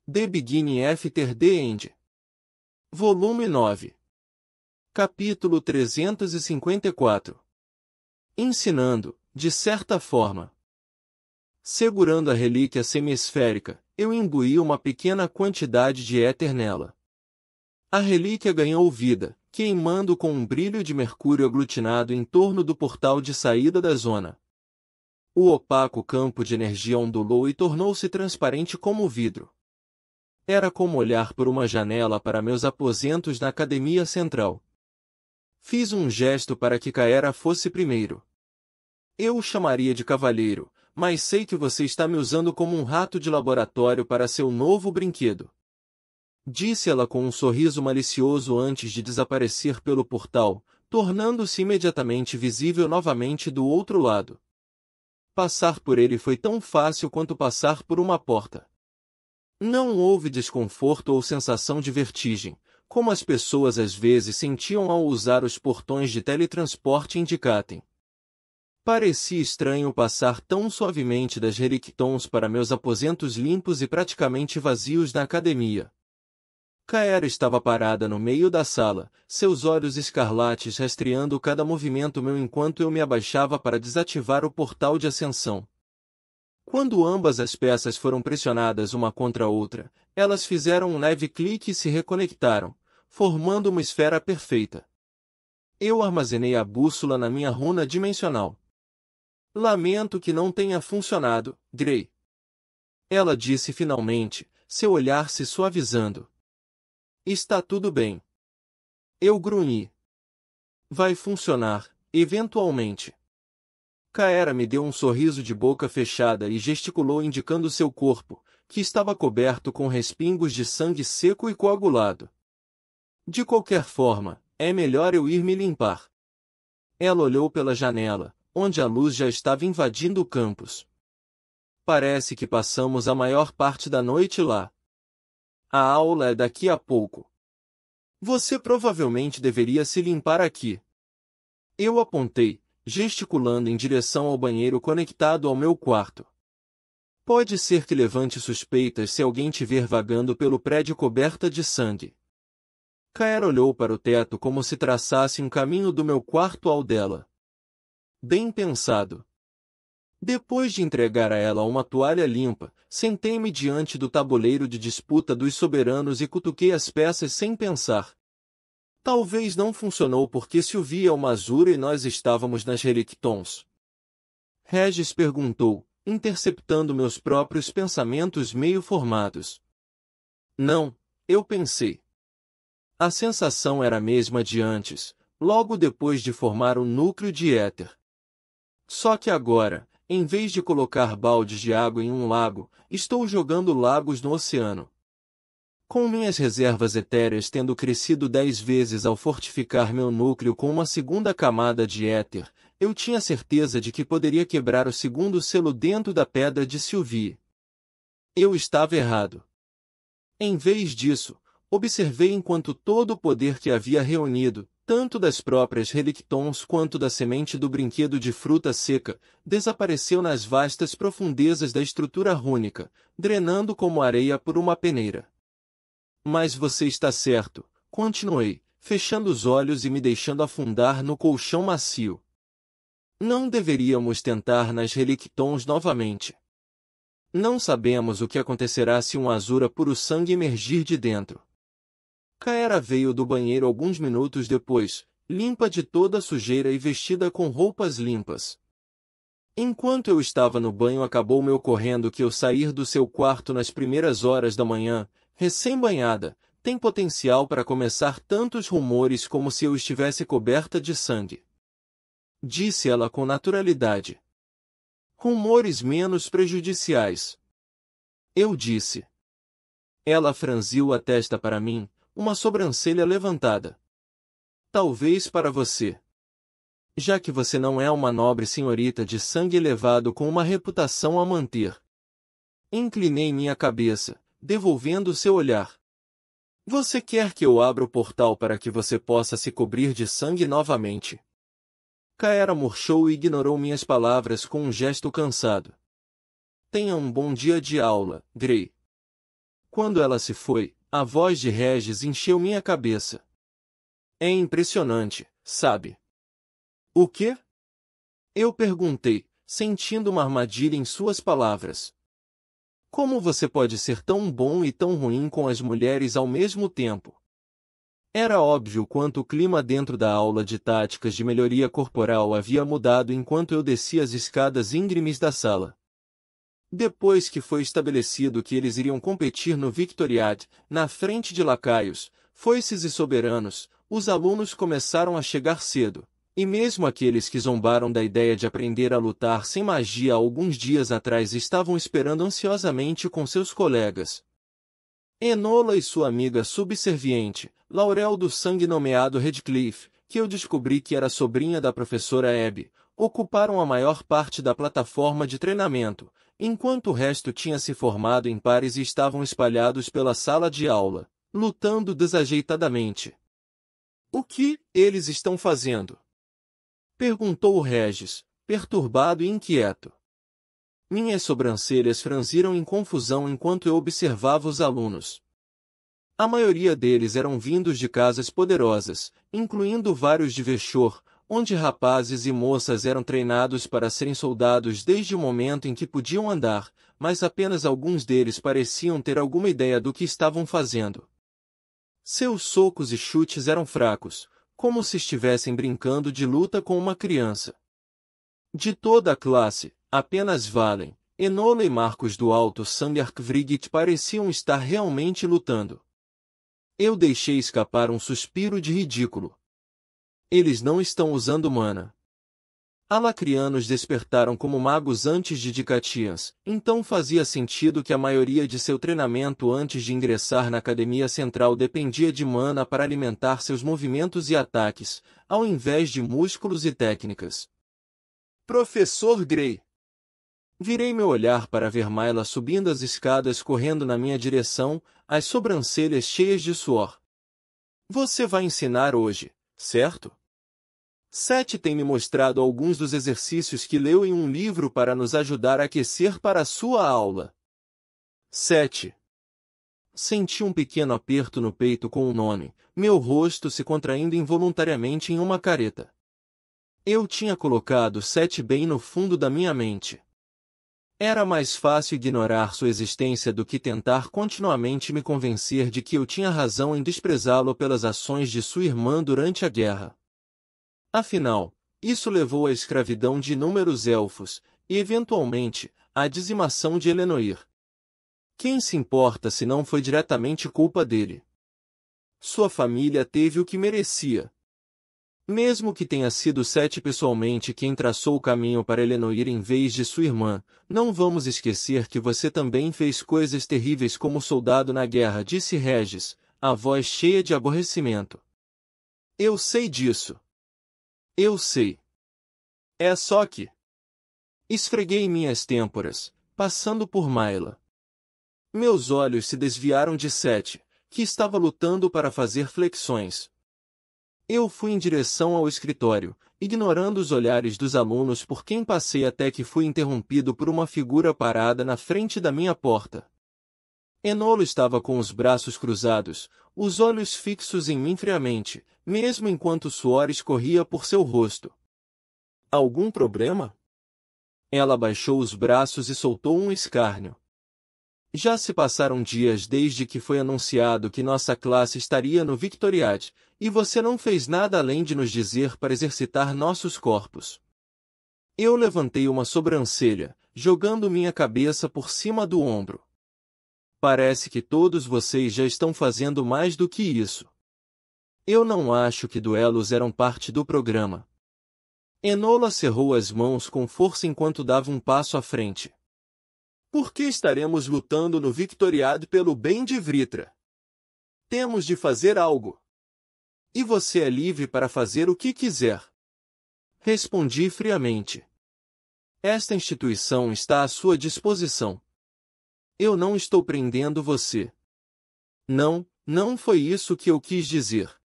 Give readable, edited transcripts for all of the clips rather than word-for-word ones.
The Beginning After the End. Volume 9. Capítulo 354. Ensinando, de certa forma. Segurando a relíquia semiesférica, eu imbuí uma pequena quantidade de éter nela. A relíquia ganhou vida, queimando com um brilho de mercúrio aglutinado em torno do portal de saída da zona. O opaco campo de energia ondulou e tornou-se transparente como vidro. Era como olhar por uma janela para meus aposentos na academia central. Fiz um gesto para que Kaera fosse primeiro. Eu o chamaria de cavalheiro, mas sei que você está me usando como um rato de laboratório para seu novo brinquedo. Disse ela com um sorriso malicioso antes de desaparecer pelo portal, tornando-se imediatamente visível novamente do outro lado. Passar por ele foi tão fácil quanto passar por uma porta. Não houve desconforto ou sensação de vertigem, como as pessoas às vezes sentiam ao usar os portões de teletransporte indicatem. Parecia estranho passar tão suavemente das relictons para meus aposentos limpos e praticamente vazios na academia. Kaera estava parada no meio da sala, seus olhos escarlates rastreando cada movimento meu enquanto eu me abaixava para desativar o portal de ascensão. Quando ambas as peças foram pressionadas uma contra a outra, elas fizeram um leve clique e se reconectaram, formando uma esfera perfeita. Eu armazenei a bússola na minha runa dimensional. Lamento que não tenha funcionado, Grey. Ela disse finalmente, seu olhar se suavizando. Está tudo bem. Eu grunhi. Vai funcionar, eventualmente. Kaera me deu um sorriso de boca fechada e gesticulou indicando seu corpo, que estava coberto com respingos de sangue seco e coagulado. De qualquer forma, é melhor eu ir me limpar. Ela olhou pela janela, onde a luz já estava invadindo o campus. Parece que passamos a maior parte da noite lá. A aula é daqui a pouco. Você provavelmente deveria se limpar aqui. Eu apontei, gesticulando em direção ao banheiro conectado ao meu quarto. Pode ser que levante suspeitas se alguém te ver vagando pelo prédio coberta de sangue. Kaera olhou para o teto como se traçasse um caminho do meu quarto ao dela. Bem pensado. Depois de entregar a ela uma toalha limpa, sentei-me diante do tabuleiro de disputa dos soberanos e cutuquei as peças sem pensar. Talvez não funcionou porque Sylvie é uma Azura e nós estávamos nas relictons. Regis perguntou, interceptando meus próprios pensamentos meio formados. Não, eu pensei. A sensação era a mesma de antes, logo depois de formar um núcleo de éter. Só que agora, em vez de colocar baldes de água em um lago, estou jogando lagos no oceano. Com minhas reservas etéreas tendo crescido 10 vezes ao fortificar meu núcleo com uma segunda camada de éter, eu tinha certeza de que poderia quebrar o segundo selo dentro da pedra de Sylvie. Eu estava errado. Em vez disso, observei enquanto todo o poder que havia reunido, tanto das próprias relictons quanto da semente do brinquedo de fruta seca, desapareceu nas vastas profundezas da estrutura rúnica, drenando como areia por uma peneira. Mas você está certo, continuei, fechando os olhos e me deixando afundar no colchão macio. Não deveríamos tentar nas relictons novamente. Não sabemos o que acontecerá se um Azura puro sangue emergir de dentro. Kaera veio do banheiro alguns minutos depois, limpa de toda a sujeira e vestida com roupas limpas. Enquanto eu estava no banho acabou me ocorrendo que eu sair do seu quarto nas primeiras horas da manhã, recém-banhada, tem potencial para começar tantos rumores como se eu estivesse coberta de sangue. Disse ela com naturalidade. Rumores menos prejudiciais. Eu disse. Ela franziu a testa para mim, uma sobrancelha levantada. Talvez para você. Já que você não é uma nobre senhorita de sangue elevado com uma reputação a manter. Inclinei minha cabeça, devolvendo seu olhar. Você quer que eu abra o portal para que você possa se cobrir de sangue novamente? Kaera murchou e ignorou minhas palavras com um gesto cansado. Tenha um bom dia de aula, Grey. Quando ela se foi, a voz de Regis encheu minha cabeça. É impressionante, sabe? O quê? Eu perguntei, sentindo uma armadilha em suas palavras. Como você pode ser tão bom e tão ruim com as mulheres ao mesmo tempo? Era óbvio quanto o clima dentro da aula de táticas de melhoria corporal havia mudado enquanto eu descia as escadas íngremes da sala. Depois que foi estabelecido que eles iriam competir no Victoriade, na frente de lacaios, foices e soberanos, os alunos começaram a chegar cedo, e mesmo aqueles que zombaram da ideia de aprender a lutar sem magia alguns dias atrás estavam esperando ansiosamente com seus colegas. Enola e sua amiga subserviente, Laurel do sangue nomeado Redcliffe, que eu descobri que era sobrinha da professora Abby, ocuparam a maior parte da plataforma de treinamento, enquanto o resto tinha se formado em pares e estavam espalhados pela sala de aula, lutando desajeitadamente. O que eles estão fazendo? Perguntou Regis, perturbado e inquieto. Minhas sobrancelhas franziram em confusão enquanto eu observava os alunos. A maioria deles eram vindos de casas poderosas, incluindo vários de Veshor, onde rapazes e moças eram treinados para serem soldados desde o momento em que podiam andar, mas apenas alguns deles pareciam ter alguma ideia do que estavam fazendo. Seus socos e chutes eram fracos, como se estivessem brincando de luta com uma criança. De toda a classe, apenas Valen, Enola e Marcos do Alto Sangue Arkvrigit pareciam estar realmente lutando. Eu deixei escapar um suspiro de ridículo. Eles não estão usando mana. Alacrianos despertaram como magos antes de Dicatians, então fazia sentido que a maioria de seu treinamento antes de ingressar na Academia Central dependia de mana para alimentar seus movimentos e ataques, ao invés de músculos e técnicas. Professor Grey. Virei meu olhar para ver Myla subindo as escadas correndo na minha direção, as sobrancelhas cheias de suor. Você vai ensinar hoje, certo? Seth tem me mostrado alguns dos exercícios que leu em um livro para nos ajudar a aquecer para a sua aula. Seth. Senti um pequeno aperto no peito com o nome, meu rosto se contraindo involuntariamente em uma careta. Eu tinha colocado Seth bem no fundo da minha mente. Era mais fácil ignorar sua existência do que tentar continuamente me convencer de que eu tinha razão em desprezá-lo pelas ações de sua irmã durante a guerra. Afinal, isso levou à escravidão de inúmeros elfos, e eventualmente, à dizimação de Elenoir. Quem se importa se não foi diretamente culpa dele? Sua família teve o que merecia. Mesmo que tenha sido Seth pessoalmente quem traçou o caminho para Elenoir em vez de sua irmã, não vamos esquecer que você também fez coisas terríveis como soldado na guerra, disse Regis, a voz cheia de aborrecimento. Eu sei disso. Eu sei. É só que... Esfreguei minhas têmporas, passando por Myla. Meus olhos se desviaram de Seth, que estava lutando para fazer flexões. Eu fui em direção ao escritório, ignorando os olhares dos alunos por quem passei até que fui interrompido por uma figura parada na frente da minha porta. Enola estava com os braços cruzados, os olhos fixos em mim friamente, mesmo enquanto o suor escorria por seu rosto. Algum problema? Ela abaixou os braços e soltou um escárnio. Já se passaram dias desde que foi anunciado que nossa classe estaria no Victoriade, e você não fez nada além de nos dizer para exercitar nossos corpos. Eu levantei uma sobrancelha, jogando minha cabeça por cima do ombro. Parece que todos vocês já estão fazendo mais do que isso. Eu não acho que duelos eram parte do programa. Enola cerrou as mãos com força enquanto dava um passo à frente. Por que estaremos lutando no Victoriade pelo bem de Vritra? Temos de fazer algo. E você é livre para fazer o que quiser. Respondi friamente. Esta instituição está à sua disposição. Eu não estou prendendo você. Não, não foi isso que eu quis dizer.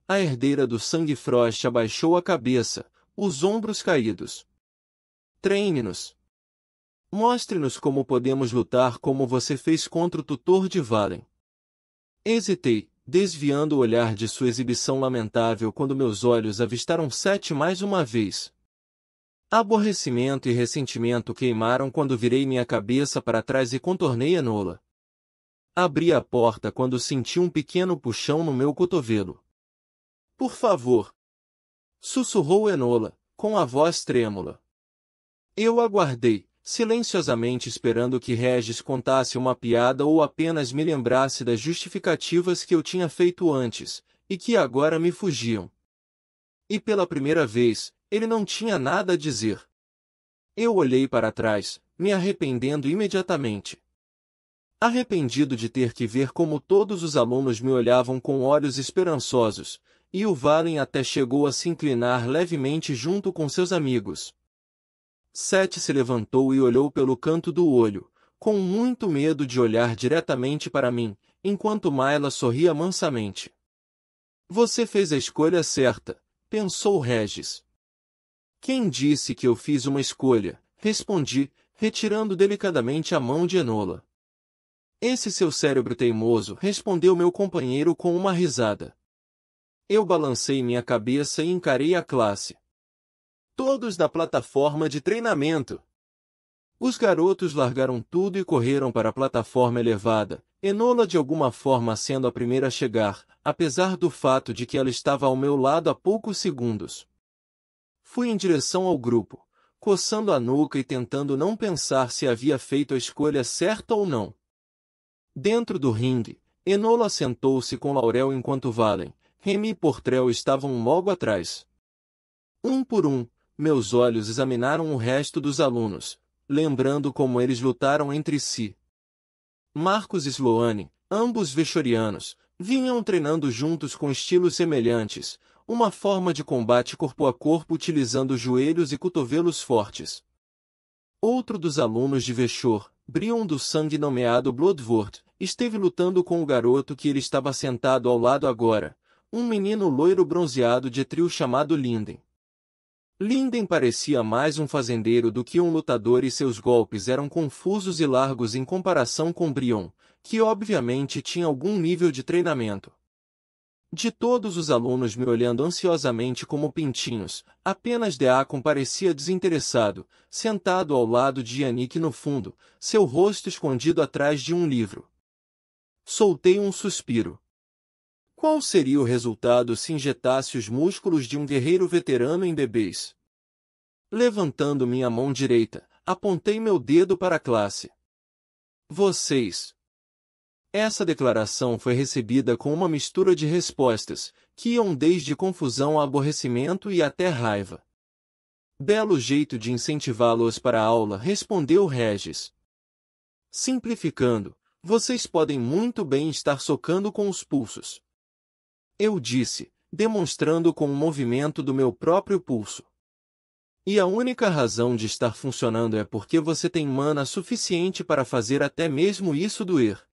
A herdeira do Sangue Frost abaixou a cabeça, os ombros caídos. Treine-nos. Mostre-nos como podemos lutar como você fez contra o tutor de Valen. Hesitei, desviando o olhar de sua exibição lamentável quando meus olhos avistaram Sete mais uma vez. Aborrecimento e ressentimento queimaram quando virei minha cabeça para trás e contornei Enola. Abri a porta quando senti um pequeno puxão no meu cotovelo. Por favor! Sussurrou Enola, com a voz trêmula. Eu aguardei, silenciosamente esperando que Regis contasse uma piada ou apenas me lembrasse das justificativas que eu tinha feito antes, e que agora me fugiam. E pela primeira vez, ele não tinha nada a dizer. Eu olhei para trás, me arrependendo imediatamente. Arrependido de ter que ver como todos os alunos me olhavam com olhos esperançosos, e o Valen até chegou a se inclinar levemente junto com seus amigos. Sete se levantou e olhou pelo canto do olho, com muito medo de olhar diretamente para mim, enquanto Mayla sorria mansamente. Você fez a escolha certa, pensou Regis. Quem disse que eu fiz uma escolha? Respondi, retirando delicadamente a mão de Enola. Esse seu cérebro teimoso, respondeu meu companheiro com uma risada. Eu balancei minha cabeça e encarei a classe. Todos na plataforma de treinamento. Os garotos largaram tudo e correram para a plataforma elevada, Enola de alguma forma sendo a primeira a chegar, apesar do fato de que ela estava ao meu lado há poucos segundos. Fui em direção ao grupo, coçando a nuca e tentando não pensar se havia feito a escolha certa ou não. Dentro do ringue, Enola sentou-se com Laurel enquanto Valen, Remy e Portrel estavam logo atrás. Um por um, meus olhos examinaram o resto dos alunos, lembrando como eles lutaram entre si. Marcos e Sloane, ambos vechorianos, vinham treinando juntos com estilos semelhantes, uma forma de combate corpo a corpo utilizando joelhos e cotovelos fortes. Outro dos alunos de Vechor, Brion do sangue nomeado Bloodworth, esteve lutando com o garoto que ele estava sentado ao lado agora, um menino loiro bronzeado de trio chamado Linden. Linden parecia mais um fazendeiro do que um lutador e seus golpes eram confusos e largos em comparação com Brion, que obviamente tinha algum nível de treinamento. De todos os alunos me olhando ansiosamente como pintinhos, apenas Deacon parecia desinteressado, sentado ao lado de Yannick no fundo, seu rosto escondido atrás de um livro. Soltei um suspiro. Qual seria o resultado se injetasse os músculos de um guerreiro veterano em bebês? Levantando minha mão direita, apontei meu dedo para a classe. Vocês. Essa declaração foi recebida com uma mistura de respostas, que iam desde confusão a aborrecimento e até raiva. Belo jeito de incentivá-los para a aula, respondeu Regis. Simplificando, vocês podem muito bem estar socando com os pulsos. Eu disse, demonstrando com um movimento do meu próprio pulso. E a única razão de estar funcionando é porque você tem mana suficiente para fazer até mesmo isso doer.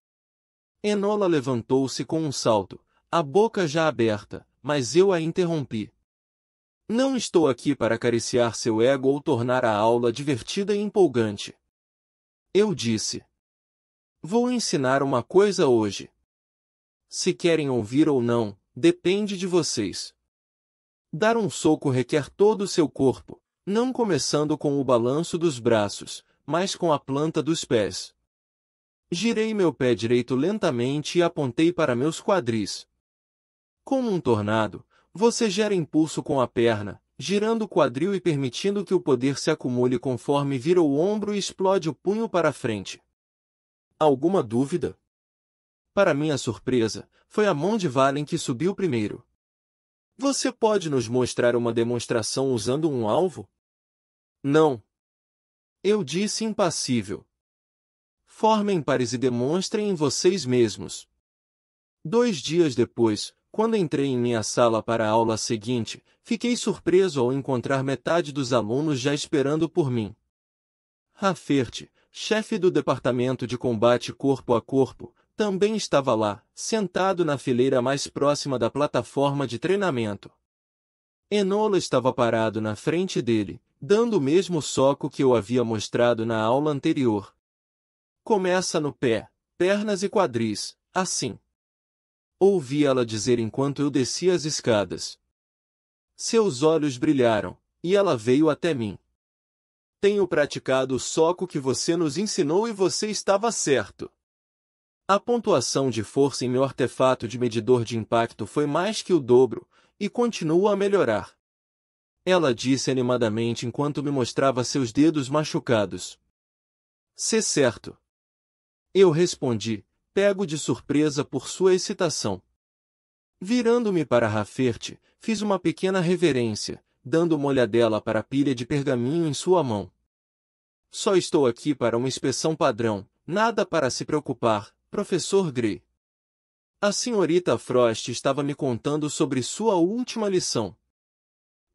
Enola levantou-se com um salto, a boca já aberta, mas eu a interrompi. Não estou aqui para acariciar seu ego ou tornar a aula divertida e empolgante. Eu disse. Vou ensinar uma coisa hoje. Se querem ouvir ou não, depende de vocês. Dar um soco requer todo o seu corpo, não começando com o balanço dos braços, mas com a planta dos pés. Girei meu pé direito lentamente e apontei para meus quadris. Como um tornado, você gera impulso com a perna, girando o quadril e permitindo que o poder se acumule conforme vira o ombro e explode o punho para frente. Alguma dúvida? Para minha surpresa, foi a mão de Valen que subiu primeiro. Você pode nos mostrar uma demonstração usando um alvo? Não. Eu disse impassível. Formem pares e demonstrem em vocês mesmos. 2 dias depois, quando entrei em minha sala para a aula seguinte, fiquei surpreso ao encontrar metade dos alunos já esperando por mim. Rafferty, chefe do departamento de combate corpo a corpo, também estava lá, sentado na fileira mais próxima da plataforma de treinamento. Enola estava parado na frente dele, dando o mesmo soco que eu havia mostrado na aula anterior. Começa no pé, pernas e quadris, assim. Ouvi ela dizer enquanto eu descia as escadas. Seus olhos brilharam, e ela veio até mim. Tenho praticado o soco que você nos ensinou e você estava certo. A pontuação de força em meu artefato de medidor de impacto foi mais que o dobro, e continua a melhorar. Ela disse animadamente enquanto me mostrava seus dedos machucados. "Cê certo." Eu respondi, pego de surpresa por sua excitação. Virando-me para Rafferty, fiz uma pequena reverência, dando uma olhadela para a pilha de pergaminho em sua mão. "Só estou aqui para uma inspeção padrão, nada para se preocupar, Professor Gray." A senhorita Frost estava me contando sobre sua última lição.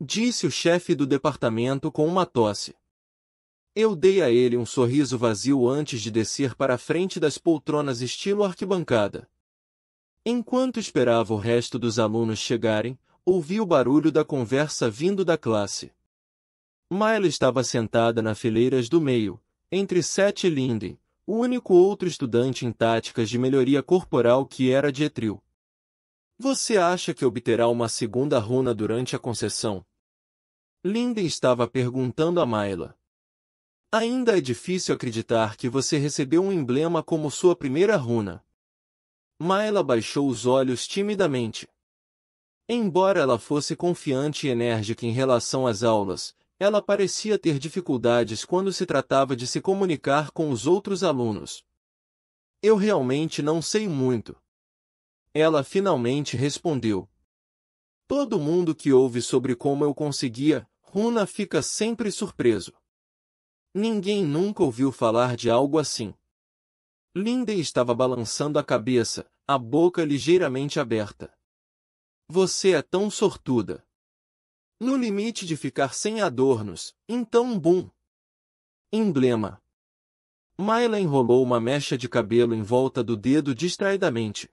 Disse o chefe do departamento com uma tosse. Eu dei a ele um sorriso vazio antes de descer para a frente das poltronas estilo arquibancada. Enquanto esperava o resto dos alunos chegarem, ouvi o barulho da conversa vindo da classe. Mayla estava sentada na fileiras do meio, entre Seth e Linden, o único outro estudante em táticas de melhoria corporal que era de Etril. "Você acha que obterá uma segunda runa durante a concessão?" Linden estava perguntando a Mayla. "Ainda é difícil acreditar que você recebeu um emblema como sua primeira runa." Mayla baixou os olhos timidamente. Embora ela fosse confiante e enérgica em relação às aulas, ela parecia ter dificuldades quando se tratava de se comunicar com os outros alunos. "Eu realmente não sei muito." Ela finalmente respondeu. "Todo mundo que ouve sobre como eu conseguia runa fica sempre surpreso. Ninguém nunca ouviu falar de algo assim." Linden estava balançando a cabeça, a boca ligeiramente aberta. "Você é tão sortuda. No limite de ficar sem adornos, então bum." Emblema. Mayla enrolou uma mecha de cabelo em volta do dedo distraidamente.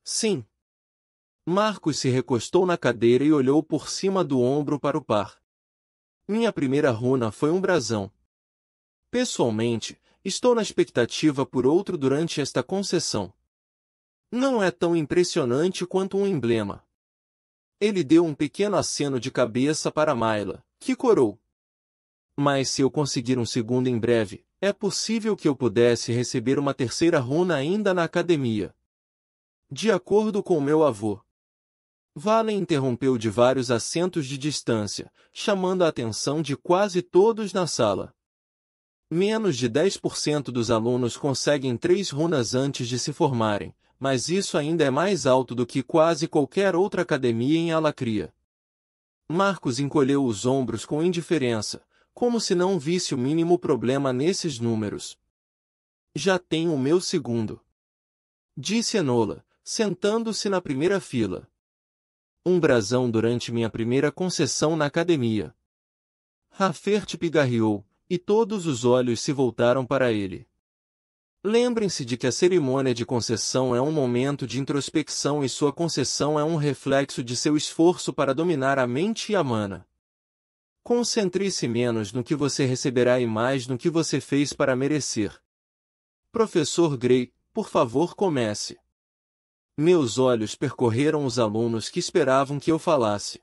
"Sim." Marcos se recostou na cadeira e olhou por cima do ombro para o par. "Minha primeira runa foi um brasão. Pessoalmente, estou na expectativa por outro durante esta concessão. Não é tão impressionante quanto um emblema." Ele deu um pequeno aceno de cabeça para Mayla, que corou. "Mas se eu conseguir um segundo em breve, é possível que eu pudesse receber uma terceira runa ainda na academia." "De acordo com meu avô." Valen interrompeu de vários assentos de distância, chamando a atenção de quase todos na sala. Menos de 10% dos alunos conseguem 3 runas antes de se formarem, mas isso ainda é mais alto do que quase qualquer outra academia em Alacria. Marcos encolheu os ombros com indiferença, como se não visse o mínimo problema nesses números. "Já tenho o meu segundo," disse Enola, sentando-se na primeira fila. "Um brasão durante minha primeira concessão na academia." Rafferty pigarreou, e todos os olhos se voltaram para ele. Lembrem-se de que a cerimônia de concessão é um momento de introspecção e sua concessão é um reflexo de seu esforço para dominar a mente e a mana. Concentre-se menos no que você receberá e mais no que você fez para merecer. Professor Gray, por favor comece. Meus olhos percorreram os alunos que esperavam que eu falasse.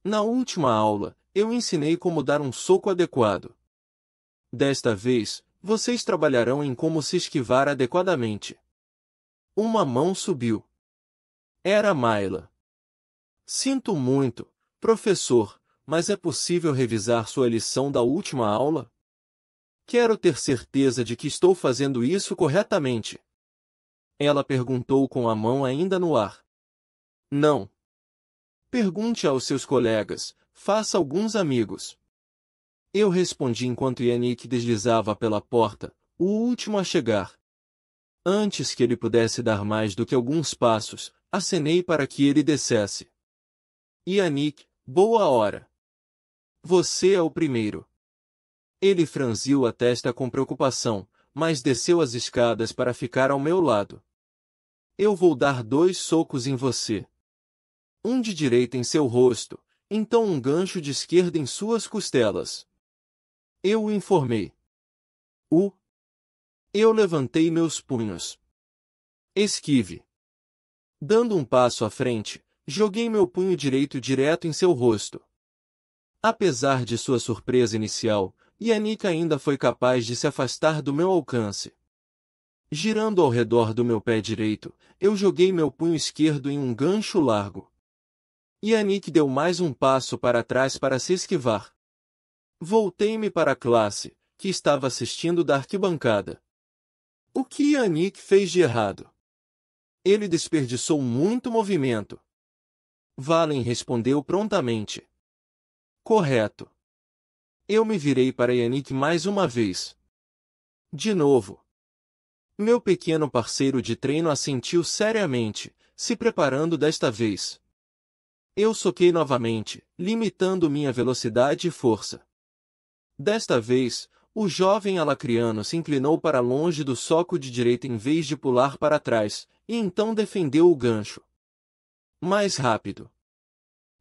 Na última aula, eu ensinei como dar um soco adequado. Desta vez, vocês trabalharão em como se esquivar adequadamente. Uma mão subiu. Era Mayla. "Sinto muito, professor, mas é possível revisar sua lição da última aula? Quero ter certeza de que estou fazendo isso corretamente." Ela perguntou com a mão ainda no ar. "Não. Pergunte aos seus colegas, faça alguns amigos." Eu respondi enquanto Yannick deslizava pela porta, o último a chegar. Antes que ele pudesse dar mais do que alguns passos, acenei para que ele descesse. "Yannick, boa hora. Você é o primeiro." Ele franziu a testa com preocupação, mas desceu as escadas para ficar ao meu lado. "Eu vou dar 2 socos em você. Um de direita em seu rosto, então um gancho de esquerda em suas costelas. Eu o informei. Eu levantei meus punhos. Esquive. Dando um passo à frente, joguei meu punho direito direto em seu rosto. Apesar de sua surpresa inicial, Yannick ainda foi capaz de se afastar do meu alcance. Girando ao redor do meu pé direito, eu joguei meu punho esquerdo em um gancho largo. Yannick deu mais um passo para trás para se esquivar. Voltei-me para a classe, que estava assistindo da arquibancada. O que Yannick fez de errado? Ele desperdiçou muito movimento. Valen respondeu prontamente. Correto. Eu me virei para Yannick mais uma vez. De novo. Meu pequeno parceiro de treino assentiu seriamente, se preparando desta vez. Eu soquei novamente, limitando minha velocidade e força. Desta vez, o jovem alacriano se inclinou para longe do soco de direita em vez de pular para trás, e então defendeu o gancho. Mais rápido.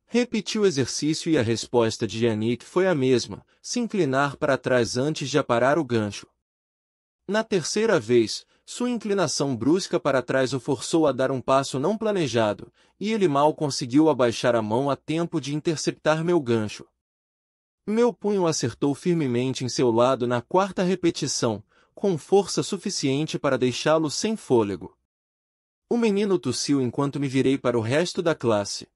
Repetiu o exercício e a resposta de Yannick foi a mesma, se inclinar para trás antes de aparar o gancho. Na terceira vez, sua inclinação brusca para trás o forçou a dar um passo não planejado, e ele mal conseguiu abaixar a mão a tempo de interceptar meu gancho. Meu punho acertou firmemente em seu lado na quarta repetição, com força suficiente para deixá-lo sem fôlego. O menino tossiu enquanto me virei para o resto da classe.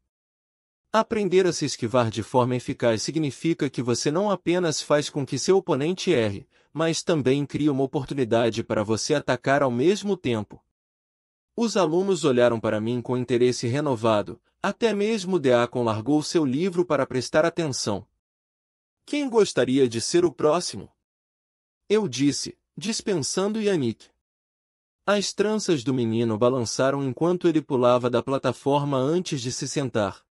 Aprender a se esquivar de forma eficaz significa que você não apenas faz com que seu oponente erre, mas também cria uma oportunidade para você atacar ao mesmo tempo. Os alunos olharam para mim com interesse renovado, até mesmo Deacon largou seu livro para prestar atenção. Quem gostaria de ser o próximo? Eu disse, dispensando Yannick. As tranças do menino balançaram enquanto ele pulava da plataforma antes de se sentar.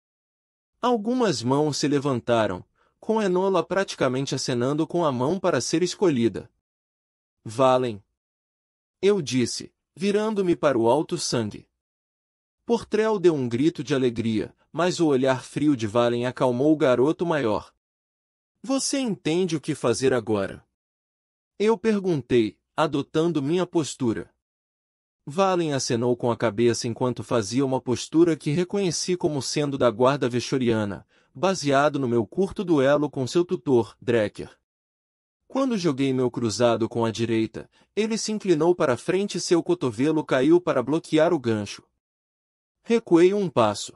Algumas mãos se levantaram, com Enola praticamente acenando com a mão para ser escolhida. Valen. Eu disse, virando-me para o alto sangue. Portrel deu um grito de alegria, mas o olhar frio de Valen acalmou o garoto maior. Você entende o que fazer agora? Eu perguntei, adotando minha postura. Valen acenou com a cabeça enquanto fazia uma postura que reconheci como sendo da guarda vechoriana, baseado no meu curto duelo com seu tutor, Drecker. Quando joguei meu cruzado com a direita, ele se inclinou para frente e seu cotovelo caiu para bloquear o gancho. Recuei um passo.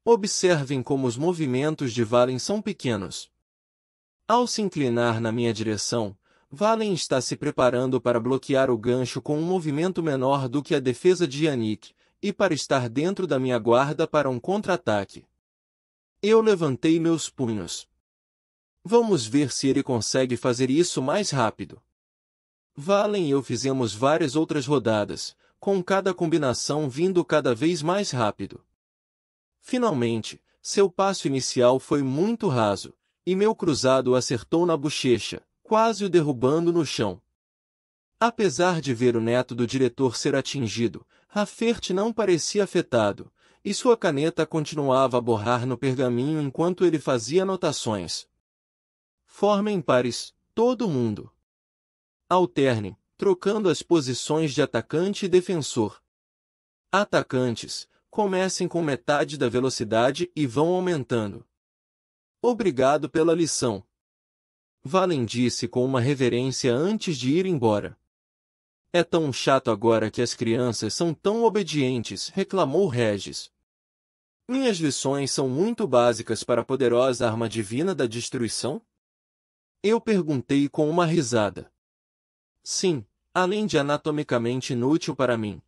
Observem como os movimentos de Valen são pequenos. Ao se inclinar na minha direção, Valen está se preparando para bloquear o gancho com um movimento menor do que a defesa de Yannick, e para estar dentro da minha guarda para um contra-ataque. Eu levantei meus punhos. Vamos ver se ele consegue fazer isso mais rápido. Valen e eu fizemos várias outras rodadas, com cada combinação vindo cada vez mais rápido. Finalmente, seu passo inicial foi muito raso, e meu cruzado o acertou na bochecha, quase o derrubando no chão. Apesar de ver o neto do diretor ser atingido, Rafferty não parecia afetado, e sua caneta continuava a borrar no pergaminho enquanto ele fazia anotações. Formem pares, todo mundo. Alternem, trocando as posições de atacante e defensor. Atacantes, comecem com metade da velocidade e vão aumentando. Obrigado pela lição. Valen disse com uma reverência antes de ir embora. É tão chato agora que as crianças são tão obedientes, reclamou Regis. Minhas lições são muito básicas para a poderosa arma divina da destruição? Eu perguntei com uma risada. Sim, além de anatomicamente inútil para mim.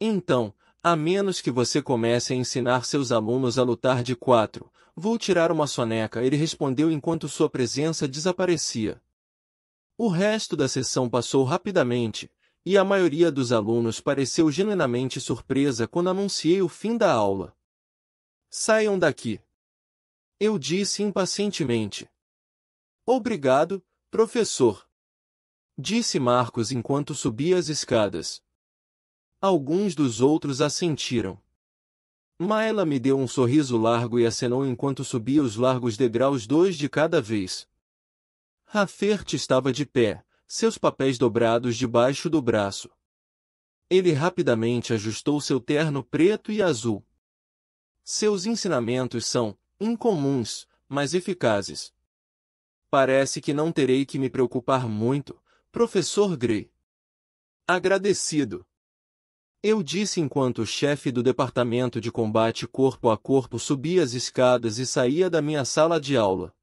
Então, a menos que você comece a ensinar seus alunos a lutar de 4, vou tirar uma soneca, ele respondeu enquanto sua presença desaparecia. O resto da sessão passou rapidamente, e a maioria dos alunos pareceu genuinamente surpresa quando anunciei o fim da aula. Saiam daqui. Eu disse impacientemente. Obrigado, professor. Disse Marcos enquanto subia as escadas. Alguns dos outros assentiram. Maela me deu um sorriso largo e acenou enquanto subia os largos degraus 2 de cada vez. Rafert estava de pé, seus papéis dobrados debaixo do braço. Ele rapidamente ajustou seu terno preto e azul. Seus ensinamentos são incomuns, mas eficazes. Parece que não terei que me preocupar muito, professor Gray. Agradecido. Eu disse enquanto o chefe do departamento de combate corpo a corpo subia as escadas e saía da minha sala de aula.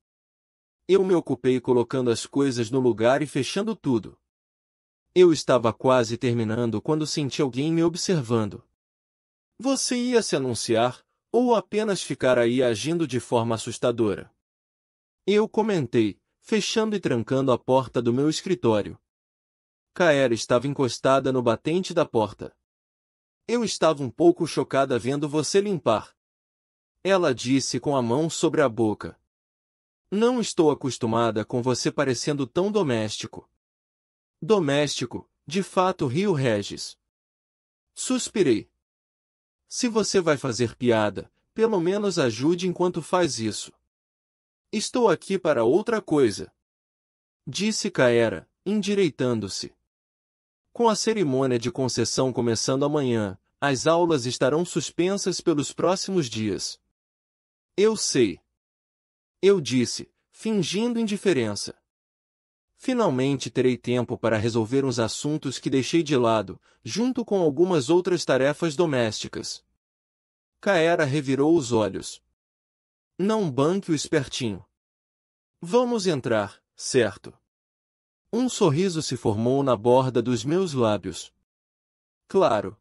Eu me ocupei colocando as coisas no lugar e fechando tudo. Eu estava quase terminando quando senti alguém me observando. Você ia se anunciar, ou apenas ficar aí agindo de forma assustadora? Eu comentei, fechando e trancando a porta do meu escritório. Kaera estava encostada no batente da porta. Eu estava um pouco chocada vendo você limpar. Ela disse com a mão sobre a boca. Não estou acostumada com você parecendo tão doméstico. Doméstico, de fato, riu Regis. Suspirei. Se você vai fazer piada, pelo menos ajude enquanto faz isso. Estou aqui para outra coisa. Disse Kaera, endireitando-se. Com a cerimônia de concessão começando amanhã, as aulas estarão suspensas pelos próximos dias. Eu sei. Eu disse, fingindo indiferença. Finalmente terei tempo para resolver uns assuntos que deixei de lado, junto com algumas outras tarefas domésticas. Kaera revirou os olhos. Não banque o espertinho. Vamos entrar, certo? Um sorriso se formou na borda dos meus lábios. Claro.